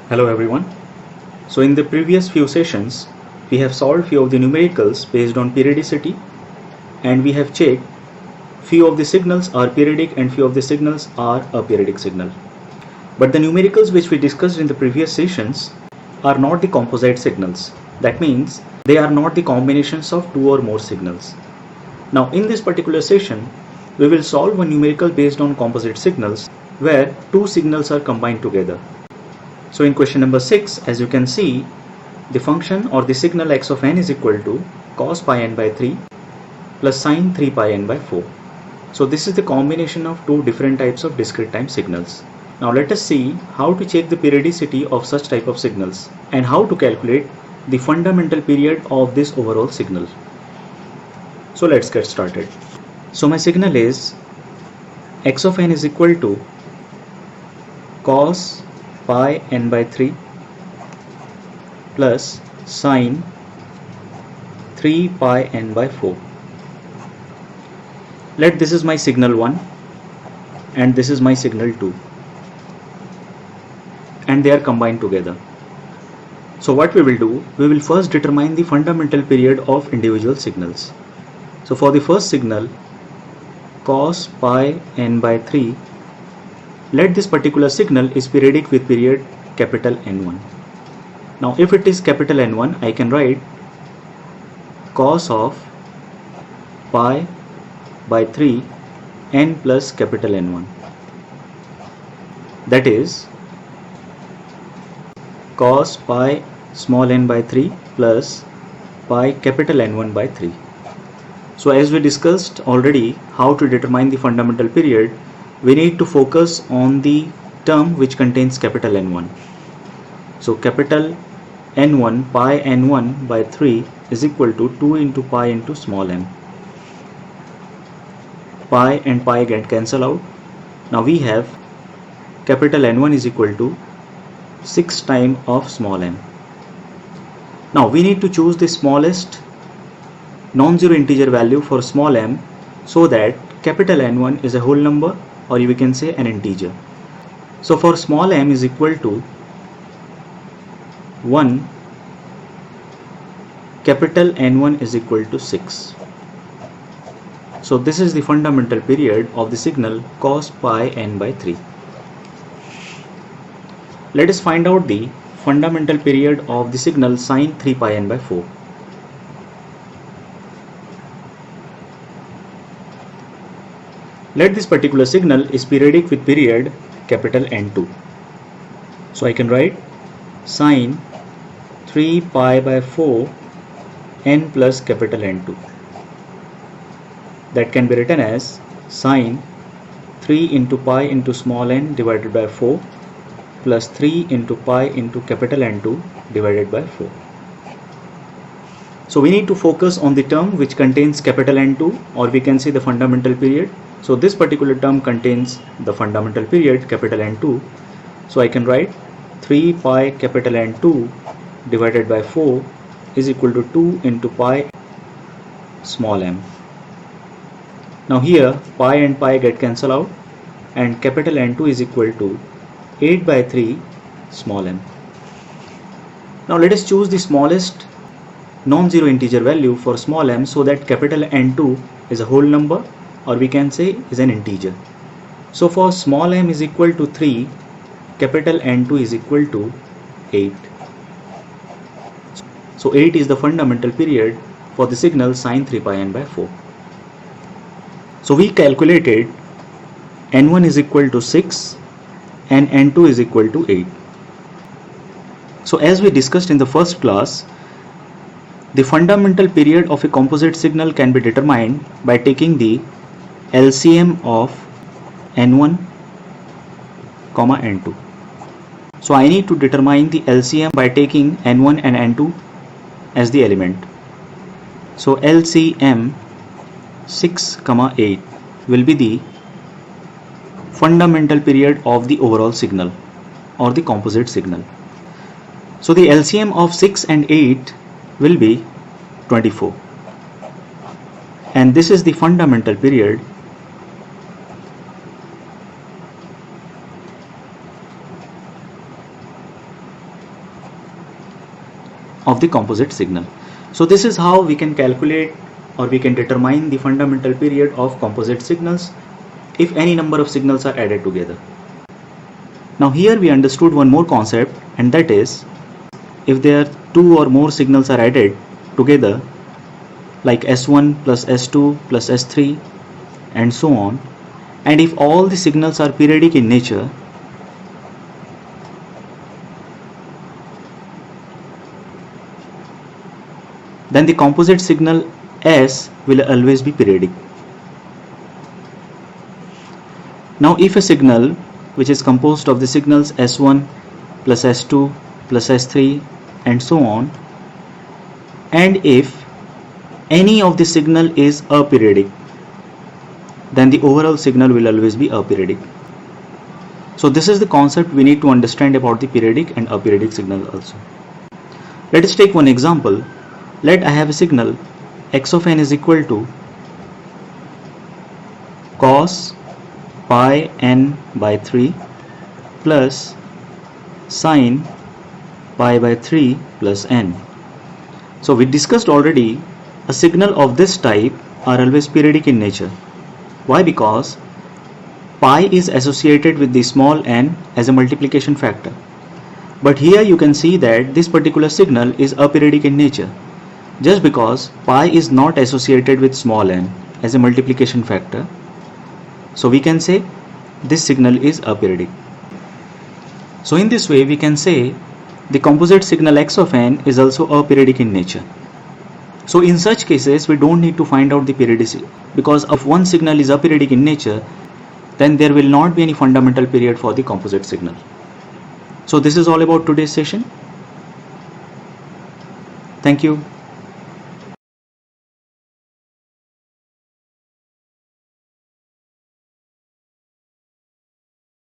Hello everyone. So in the previous few sessions, we have solved few of the numericals based on periodicity, and we have checked few of the signals are periodic and few of the signals are aperiodic signal. But the numericals which we discussed in the previous sessions are not the composite signals. That means they are not the combinations of two or more signals. Now in this particular session, we will solve a numerical based on composite signals where two signals are combined together. So in question number 6, as you can see, the function or the signal x of n is equal to cos pi n by 3 plus sin 3 pi n by 4. So this is the combination of two different types of discrete time signals. Now let us see how to check the periodicity of such type of signals and how to calculate the fundamental period of this overall signal. So let's get started. So my signal is x of n is equal to cos pi n by 3 plus sin 3 pi n by 4. Let this is my signal 1 and this is my signal 2, and they are combined together. So what we will do, we will first determine the fundamental period of individual signals. So for the first signal cos pi n by 3, let this particular signal is periodic with period capital N1. Now if it is capital N1, I can write cos of pi by 3 n plus capital N1. That is cos pi small n by 3 plus pi capital N1 by 3. So as we discussed already how to determine the fundamental period, we need to focus on the term which contains capital N1. So capital N1 pi N1 by 3 is equal to 2 into pi into small m. Pi and pi get cancel out. Now we have capital N1 is equal to 6 times of small m. Now we need to choose the smallest non-zero integer value for small m so that capital N1 is a whole number, or we can say an integer. So for small m is equal to 1, capital N1 is equal to 6. So this is the fundamental period of the signal cos pi n by 3. Let us find out the fundamental period of the signal sin 3 pi n by 4. Let this particular signal is periodic with period capital N2. So I can write sin 3 pi by 4 n plus capital N2. That can be written as sin 3 into pi into small n divided by 4 plus 3 into pi into capital N2 divided by 4. So we need to focus on the term which contains capital N2, or we can say the fundamental period. So this particular term contains the fundamental period capital N2. So I can write 3 pi capital N2 divided by 4 is equal to 2 into pi small m. Now here pi and pi get cancel out and capital N2 is equal to 8 by 3 small m. Now let us choose the smallest non-zero integer value for small m so that capital N2 is a whole number, or we can say is an integer. So for small m is equal to 3, capital N2 is equal to 8. So 8 is the fundamental period for the signal sin 3 pi n by 4. So we calculated N1 is equal to 6 and N2 is equal to 8. So as we discussed in the first class, the fundamental period of a composite signal can be determined by taking the LCM of N1, N2. So I need to determine the LCM by taking N1 and N2 as the element. So LCM 6, 8 will be the fundamental period of the overall signal or the composite signal. So the LCM of 6 and 8 will be 24, and this is the fundamental period of the composite signal. So this is how we can calculate or we can determine the fundamental period of composite signals if any number of signals are added together. Now here we understood one more concept, and that is if there are two or more signals are added together, like S1 plus S2 plus S3 and so on, and if all the signals are periodic in nature, then the composite signal S will always be periodic. Now if a signal which is composed of the signals S1 plus S2 plus S3 and so on, and if any of the signal is aperiodic, then the overall signal will always be aperiodic. So this is the concept we need to understand about the periodic and aperiodic signal also. Let us take one example. Let I have a signal x of n is equal to cos pi n by 3 plus sin pi by 3 plus n. So we discussed already a signal of this type are always periodic in nature. Why? Because pi is associated with the small n as a multiplication factor. But here you can see that this particular signal is aperiodic in nature, just because pi is not associated with small n as a multiplication factor. So we can say this signal is aperiodic. So in this way we can say the composite signal x of n is also aperiodic in nature. So in such cases we don't need to find out the periodicity, because if one signal is aperiodic in nature, then there will not be any fundamental period for the composite signal. So this is all about today's session. Thank you.